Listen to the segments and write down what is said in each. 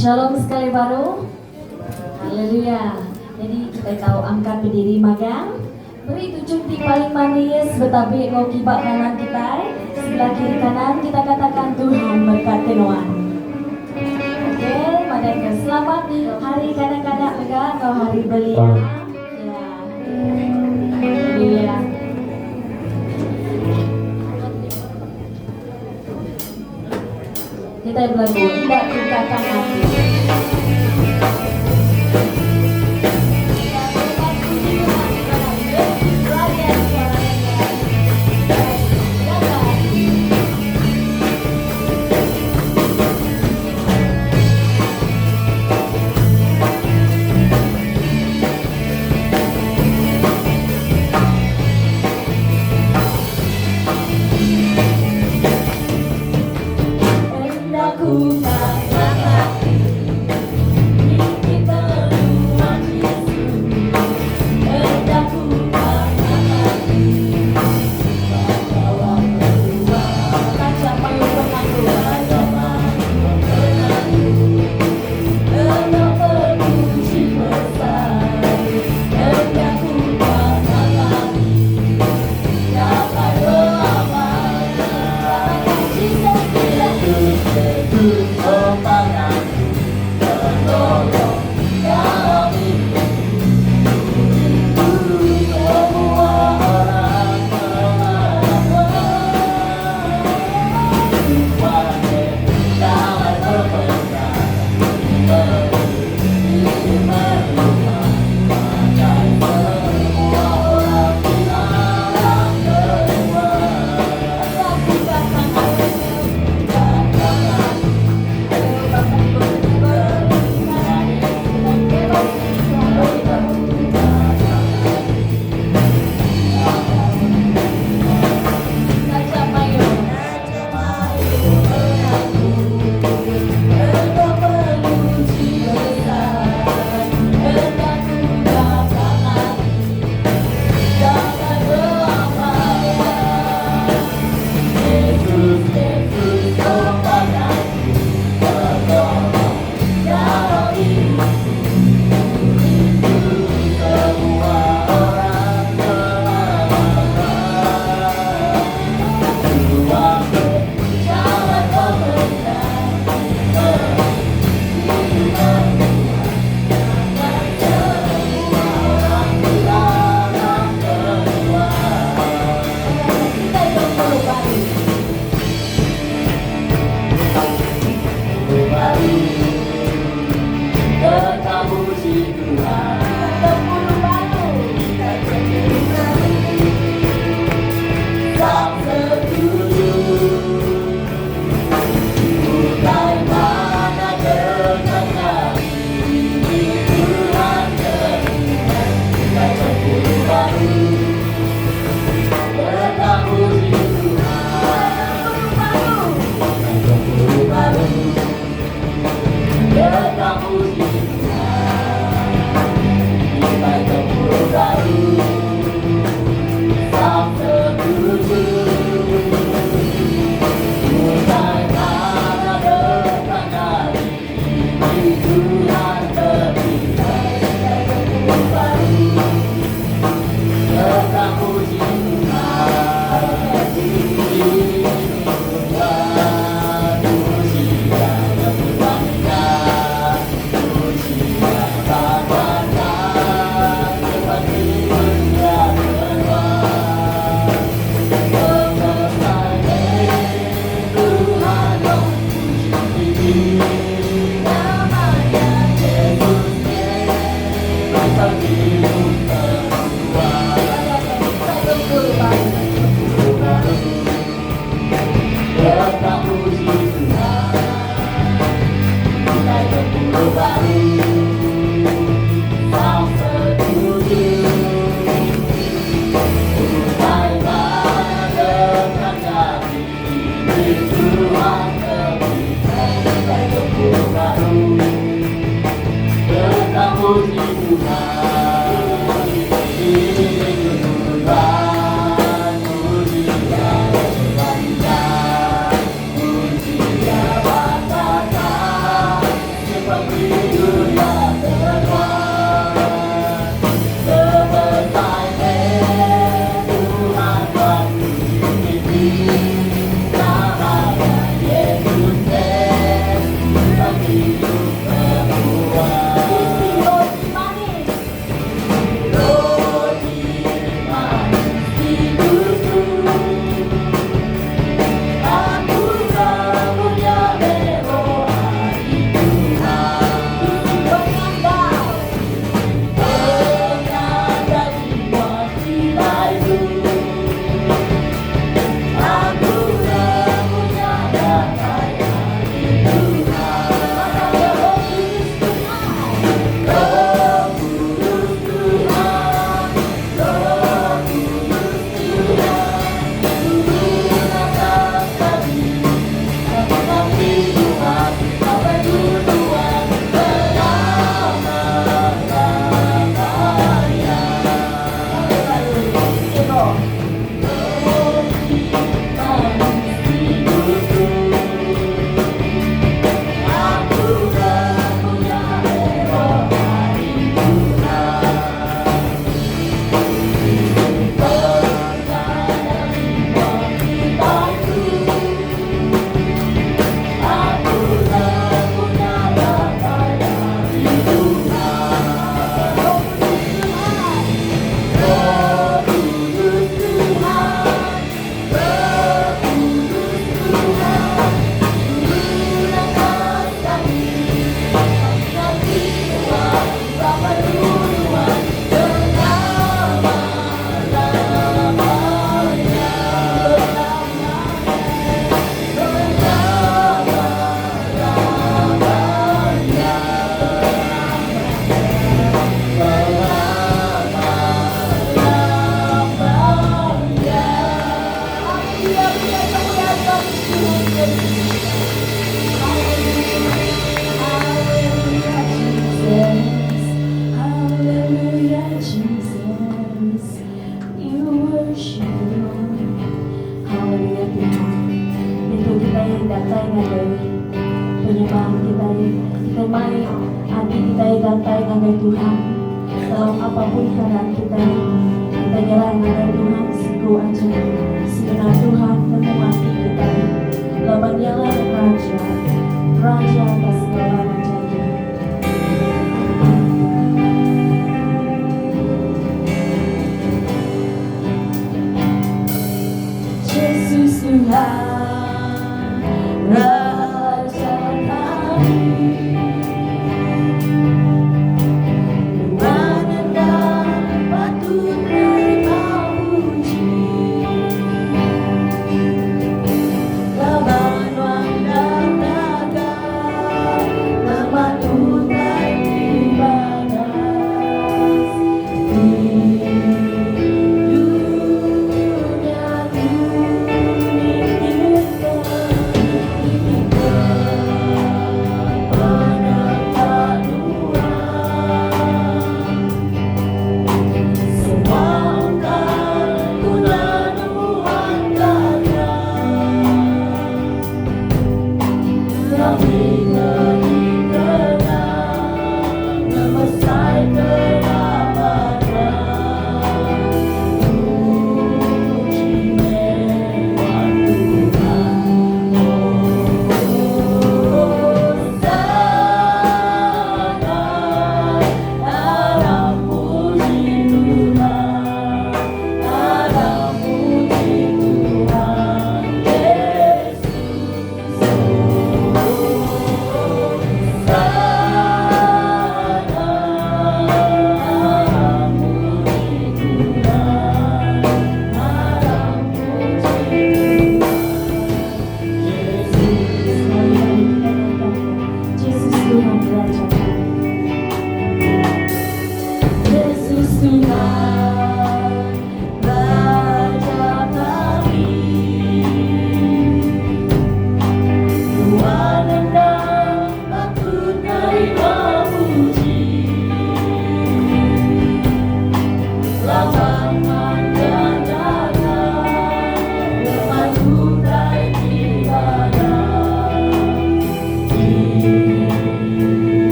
Shalom sekali baru. Haleluya. Jadi kita tahu angkat berdiri magang. Beri tunjuk di paling manis, betapi mau kibak kanan kita. Sebelah kiri kanan kita katakan Tuhan berkati Tuhan. Oke, madangkan selamat hari kanak-kanak enggak atau hari belia. Ya. Haleluya. Kita berlagu tidak tinggalkan hati. Aku tak mengerti. gantai ngagai penyembahan kita mai hati kita gantai ngagai Tuhan dalam apapun keadaan kita jalan ngagai Tuhan siku aja sinar Tuhan temu hati kita lawan dialah Raja atas segala rajanya. Yesus Tuhan Raja kami, Tuhan yang patut menerima puji.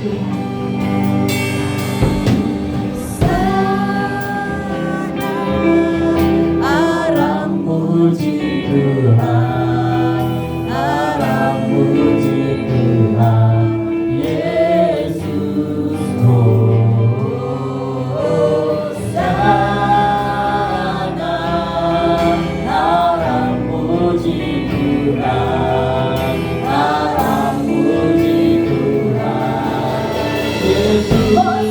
Tuhan. Arang puji Tuhan, arang puji Tuhan, Yesus Hosana. Arang puji Tuhan, arang puji Tuhan, Yesus Tuhan,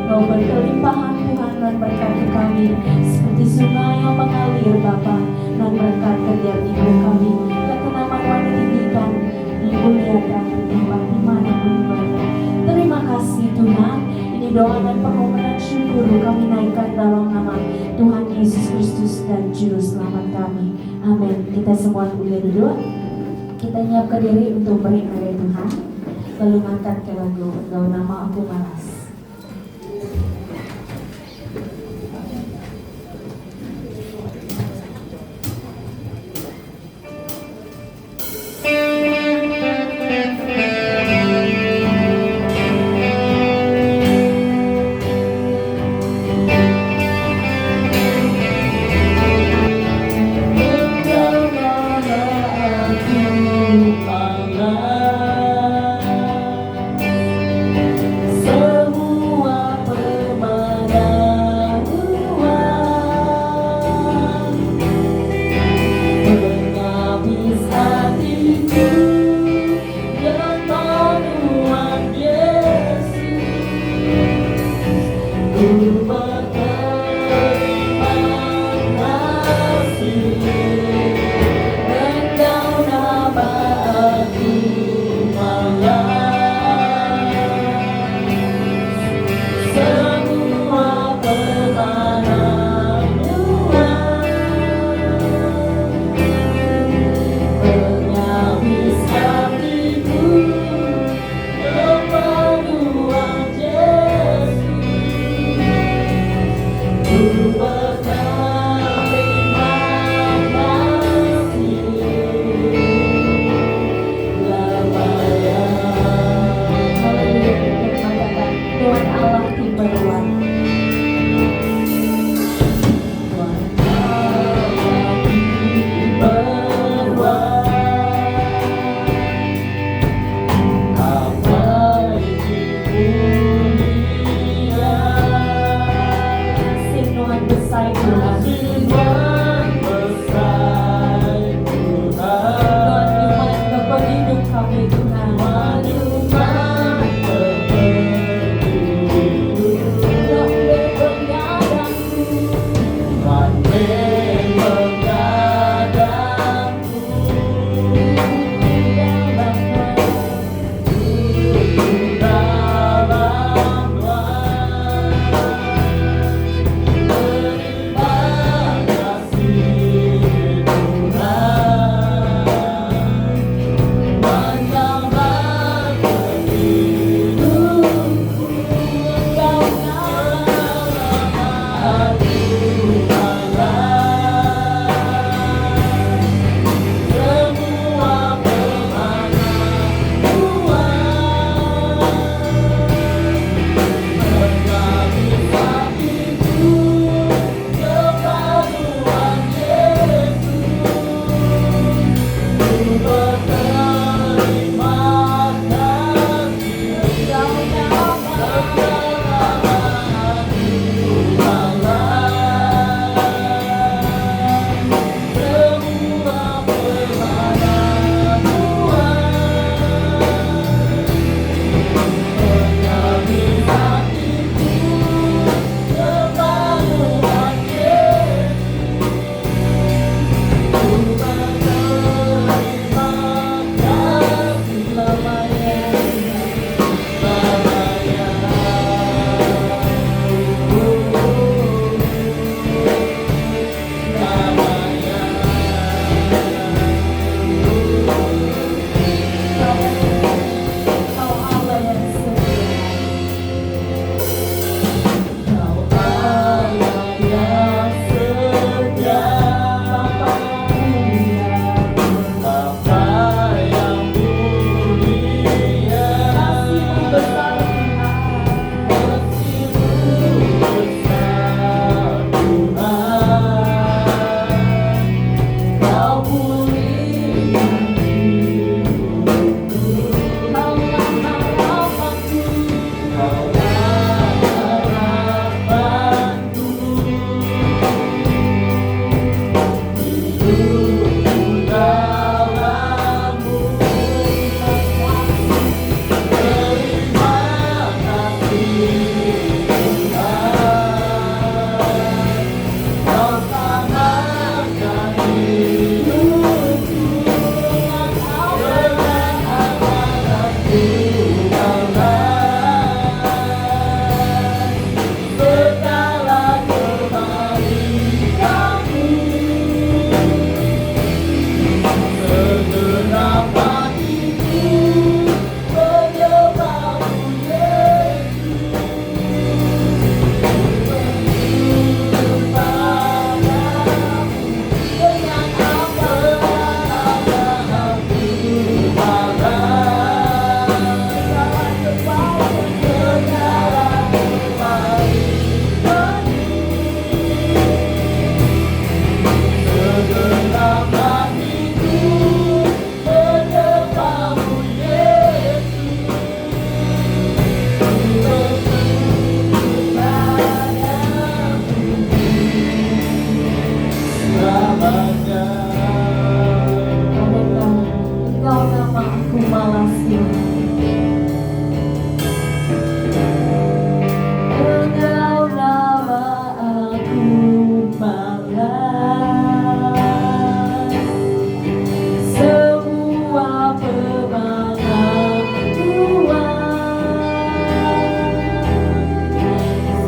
Kau berkelimpahan Tuhan dan berkati kami seperti sungai yang mengalir Bapa dan berkat setiap ibu kami. Karena nama Tuhan ditinggikan, dimuliakan di tempat dimanapun berada. Terima kasih Tuhan. Ini doa dan permohonan syukur kami naikkan dalam nama Tuhan Yesus Kristus dan Juru Selamat kami. Amin. Kita semua boleh duduk. Kita nyiapkan diri untuk beribadah Tuhan. Lalu angkat ke lagu Engkau Nama Aku Malas. Semua Engkau nama aku malas Engkau nama aku malas semua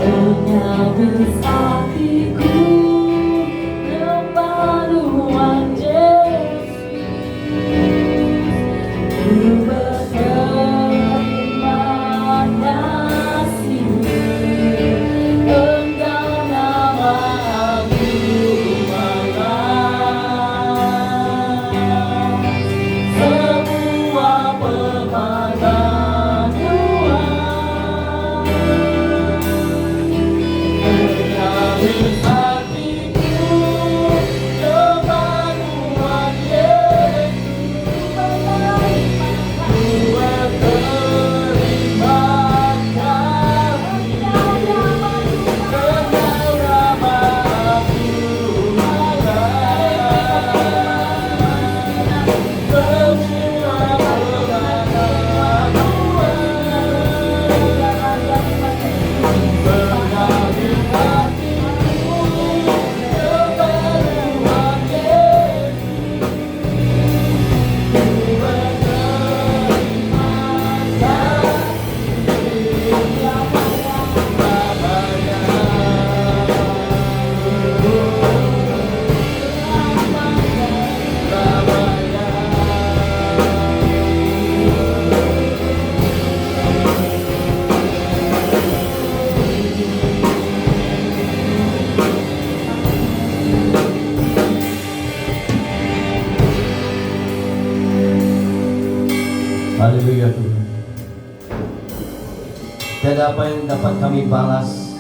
menyabit hatiku kemaluan Yesus ku menerima kasih-Mu Engkau nama aku malas semua Haleluya Tuhan. Tiada apa yang dapat kami balas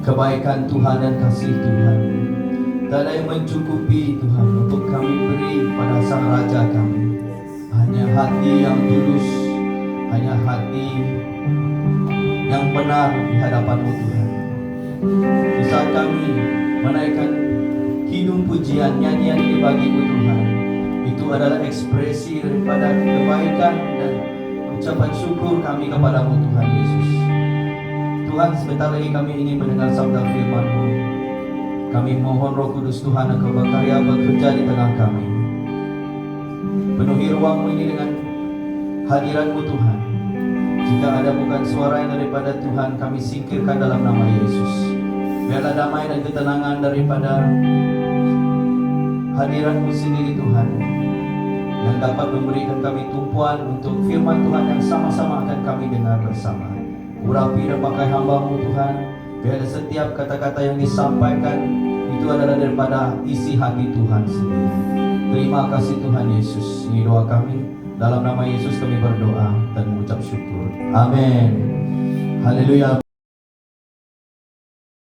kebaikan Tuhan dan kasih Tuhan. Tiada yang mencukupi Tuhan untuk kami beri pada Sang Raja kami. Hanya hati yang tulus, hanya hati yang benar di hadapan-Mu Tuhan. Di saat kami menaikkan kidung pujian, nyanyian ini bagi-Mu Tuhan, itu adalah ekspresi daripada kebaikan dan ucapan syukur kami kepada-Mu Tuhan Yesus. Tuhan, sebentar lagi kami ingin mendengar sabda firman-Mu. Kami mohon Roh Kudus Tuhan Engkau berkarya bekerja di tengah kami. Penuhi ruang-Mu ini dengan hadirat-Mu Tuhan. Jika ada bukan suara yang daripada Tuhan, kami singkirkan dalam nama Yesus. Biarlah damai dan ketenangan daripada hadirat-Mu sendiri Tuhan, yang dapat memberikan kami tumpuan untuk firman Tuhan yang sama-sama akan kami dengar bersama. Urapi dan pakai hamba-Mu Tuhan, biarlah setiap kata-kata yang disampaikan itu adalah daripada isi hati Tuhan sendiri. Terima kasih Tuhan Yesus. Ini doa kami, dalam nama Yesus kami berdoa dan mengucap syukur. Amin. Haleluya.